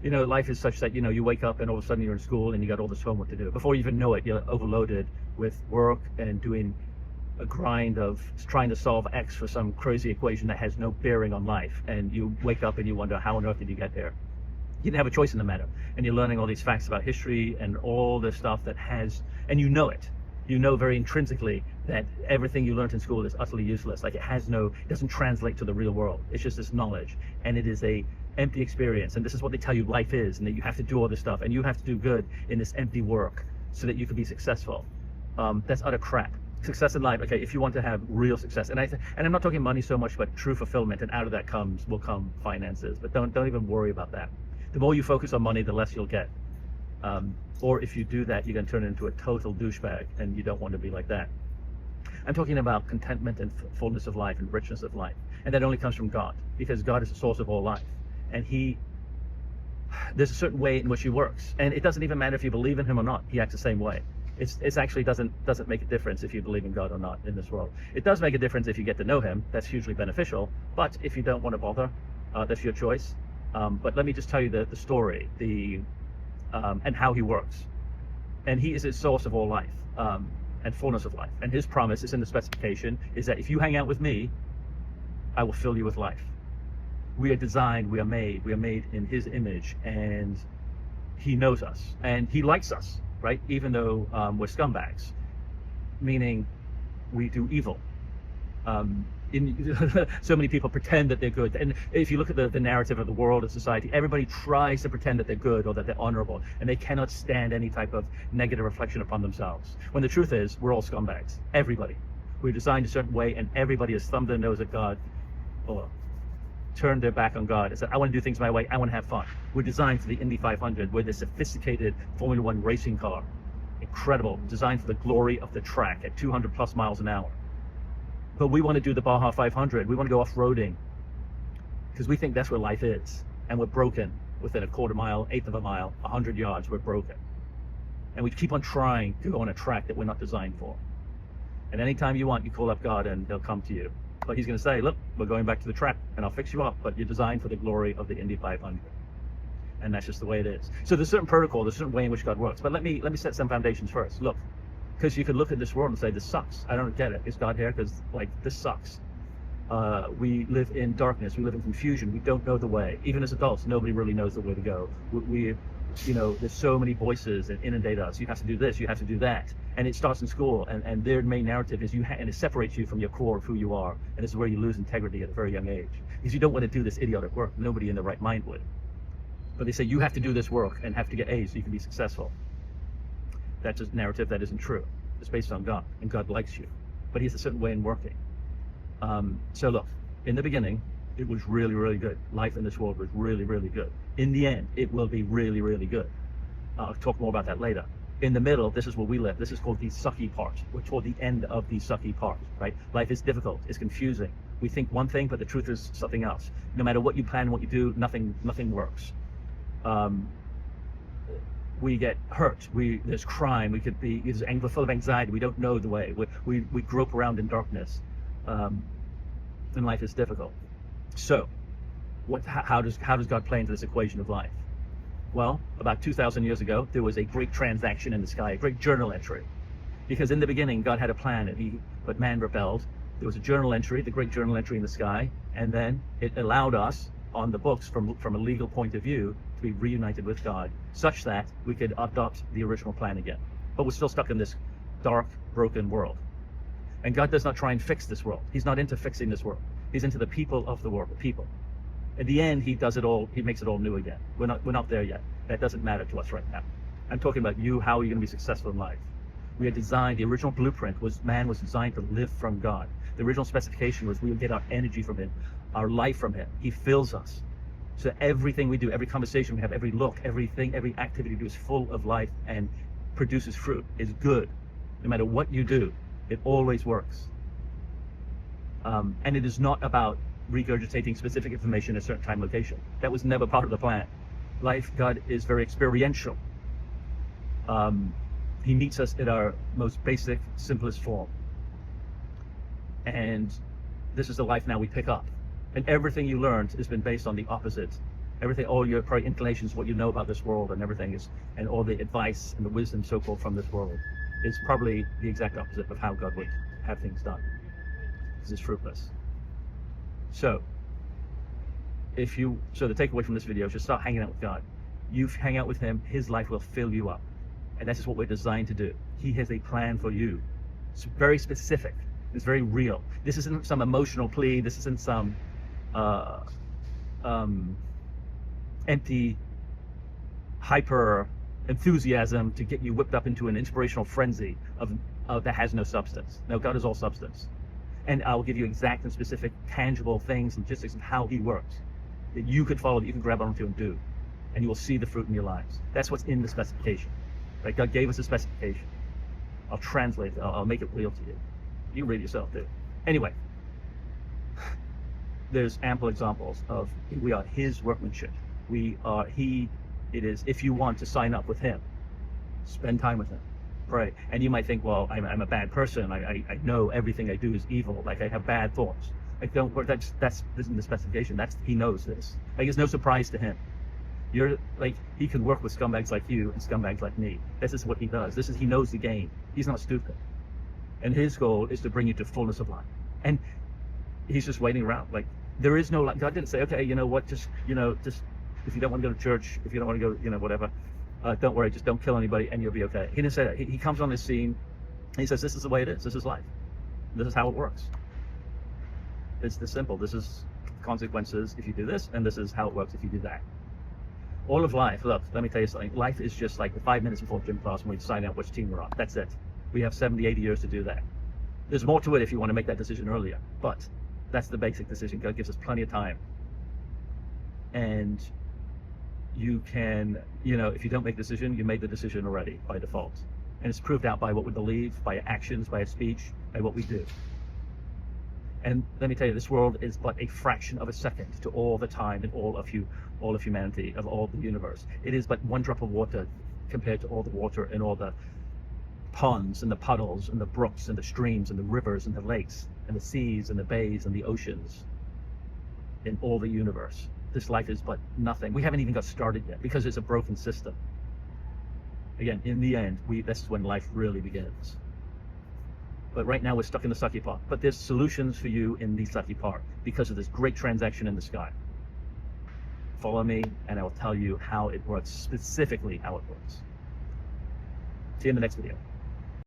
Life is such that, you wake up and all of a sudden you're in school and you got all this homework to do. Before you even know it, you're overloaded with work and doing a grind of trying to solve X for some crazy equation that has no bearing on life. And you wake up and you wonder, how on earth did you get there? You didn't have a choice in the matter. And you're learning all these facts about history and all this stuff and you know it. You know very intrinsically that everything you learned in school is utterly useless. Like it doesn't translate to the real world. It's just this knowledge. And it is a empty experience. And this is what they tell you life is, and that you have to do all this stuff and you have to do good in this empty work so that you can be successful. That's utter crap. Success in life, okay, if you want to have real success, and I'm not talking money so much, but true fulfillment, and out of that will come finances. But don't even worry about that. The more you focus on money, the less you'll get. Or if you do that, you're going to turn into a total douchebag, and you don't want to be like that. I'm talking about contentment and fullness of life and richness of life, and that only comes from God, because God is the source of all life, and there's a certain way in which He works, and it doesn't even matter if you believe in Him or not. He acts the same way. It's actually doesn't make a difference if you believe in God or not in this world. It does make a difference if you get to know Him. That's hugely beneficial. But if you don't want to bother, that's your choice. But let me just tell you the story, and how He works. And He is the source of all life, and fullness of life. And His promise is in the specification, is that if you hang out with me, I will fill you with life. We are designed, we are made in His image, and He knows us, and He likes us, right? Even though we're scumbags, meaning we do evil. So many people pretend that they're good, and if you look at the narrative of the world and society, everybody tries to pretend that they're good or that they're honorable, and they cannot stand any type of negative reflection upon themselves, when the truth is we're all scumbags. Everybody. We're designed a certain way, and everybody has thumbed their nose at God or turned their back on God and said, I want to do things my way, I want to have fun. We're designed for the Indy 500. We're the sophisticated Formula One racing car. Incredible, designed for the glory of the track at 200 plus miles an hour. But we want to do the Baja 500. We want to go off-roading because we think that's where life is. And we're broken within a quarter mile, eighth of a mile, 100 yards, we're broken. And we keep on trying to go on a track that we're not designed for. And anytime you want, you call up God and He'll come to you. But He's going to say, look, we're going back to the track and I'll fix you up, but you're designed for the glory of the Indy 500. And that's just the way it is. So there's a certain protocol, there's a certain way in which God works. But let me set some foundations first. Look. Because you could look at this world and say, this sucks. I don't get it. Is God here? Because, this sucks. We live in darkness. We live in confusion. We don't know the way. Even as adults, nobody really knows the way to go. There's so many voices that inundate us. You have to do this. You have to do that. And it starts in school. And their main narrative is and it separates you from your core of who you are. And this is where you lose integrity at a very young age. Because you don't want to do this idiotic work. Nobody in their right mind would. But they say, you have to do this work and have to get A's so you can be successful. That's a narrative that isn't true. It's based on God, and God likes you, but He has a certain way in working. So look, in the beginning, it was really, really good. Life in this world was really, really good. In the end, it will be really, really good. I'll talk more about that later. In the middle, this is where we live. This is called the sucky part. We're toward the end of the sucky part, right? Life is difficult. It's confusing. We think one thing, but the truth is something else. No matter what you plan, what you do, nothing works. We get hurt. There's crime. There's anger, full of anxiety. We don't know the way. We grope around in darkness, and life is difficult. So, how does God play into this equation of life? Well, about 2,000 years ago, there was a great transaction in the sky, a great journal entry, because in the beginning God had a plan, but man rebelled. There was a journal entry, the great journal entry in the sky, and then it allowed us on the books from a legal point of view to be reunited with God, such that we could adopt the original plan again. But we're still stuck in this dark, broken world. And God does not try and fix this world. He's not into fixing this world. He's into the people of the world, the people. At the end, He does it all. He makes it all new again. We're not there yet. That doesn't matter to us right now. I'm talking about you. How are you going to be successful in life? We are designed. The original blueprint was man was designed to live from God. The original specification was we would get our energy from Him, our life from Him. He fills us. So everything we do, every conversation we have, every look, everything, every activity we do is full of life and produces fruit, is good. No matter what you do, it always works. And it is not about regurgitating specific information at a certain time location. That was never part of the plan. Life, God is very experiential. He meets us in our most basic, simplest form. And this is the life now we pick up. And everything you learned has been based on the opposite Everything, all your probably inclinations, what you know about this world and everything is, and all the advice and the wisdom so-called from this world is probably the exact opposite of how God would have things done. This is fruitless. So the takeaway from this video is just start hanging out with God. You hang out with him, his life will fill you up. And this is what we're designed to do. He has a plan for you. It's very specific. It's very real. This isn't some emotional plea. This isn't some empty hyper enthusiasm to get you whipped up into an inspirational frenzy of that has no substance. No, God is all substance. And I'll give you exact and specific tangible things, logistics of how he works that you could follow, that you can grab onto and do. And you will see the fruit in your lives. That's what's in the specification. Right? God gave us a specification. I'll translate it. I'll make it real to you. You read it yourself, too. Anyway, there's ample examples of we are his workmanship. It is, if you want to sign up with him, spend time with him, pray. And you might think, well, I'm a bad person. I know everything I do is evil. Like I have bad thoughts. Like don't work. This isn't the specification. He knows this. Like it's no surprise to him. You're like, he can work with scumbags like you and scumbags like me. This is what he does. He knows the game. He's not stupid. And his goal is to bring you to fullness of life. And he's just waiting around. Like there is no, like, God didn't say, okay, you know what, just if you don't want to go to church, if you don't want to go, whatever, don't worry, just don't kill anybody and you'll be okay. He didn't say that. He comes on this scene and he says, this is the way it is. This is life. This is how it works. It's this simple. This is consequences if you do this, and this is how it works if you do that. All of life, look, let me tell you something. Life is just like the 5 minutes before gym class when we decide out which team we're on. That's it. We have 70, 80 years to do that. There's more to it if you want to make that decision earlier, but that's the basic decision. God gives us plenty of time. And you can, if you don't make a decision, you made the decision already by default. And it's proved out by what we believe, by actions, by our speech, by what we do. And let me tell you, this world is but a fraction of a second to all the time and all of humanity, of all the universe. It is but one drop of water compared to all the water and all the ponds and the puddles and the brooks and the streams and the rivers and the lakes and the seas and the bays and the oceans in all the universe. This life is but nothing. We haven't even got started yet because it's a broken system. Again, in the end, this is when life really begins. But right now we're stuck in the sucky part. But there's solutions for you in the sucky part because of this great transaction in the sky. Follow me and I will tell you how it works, specifically how it works. See you in the next video.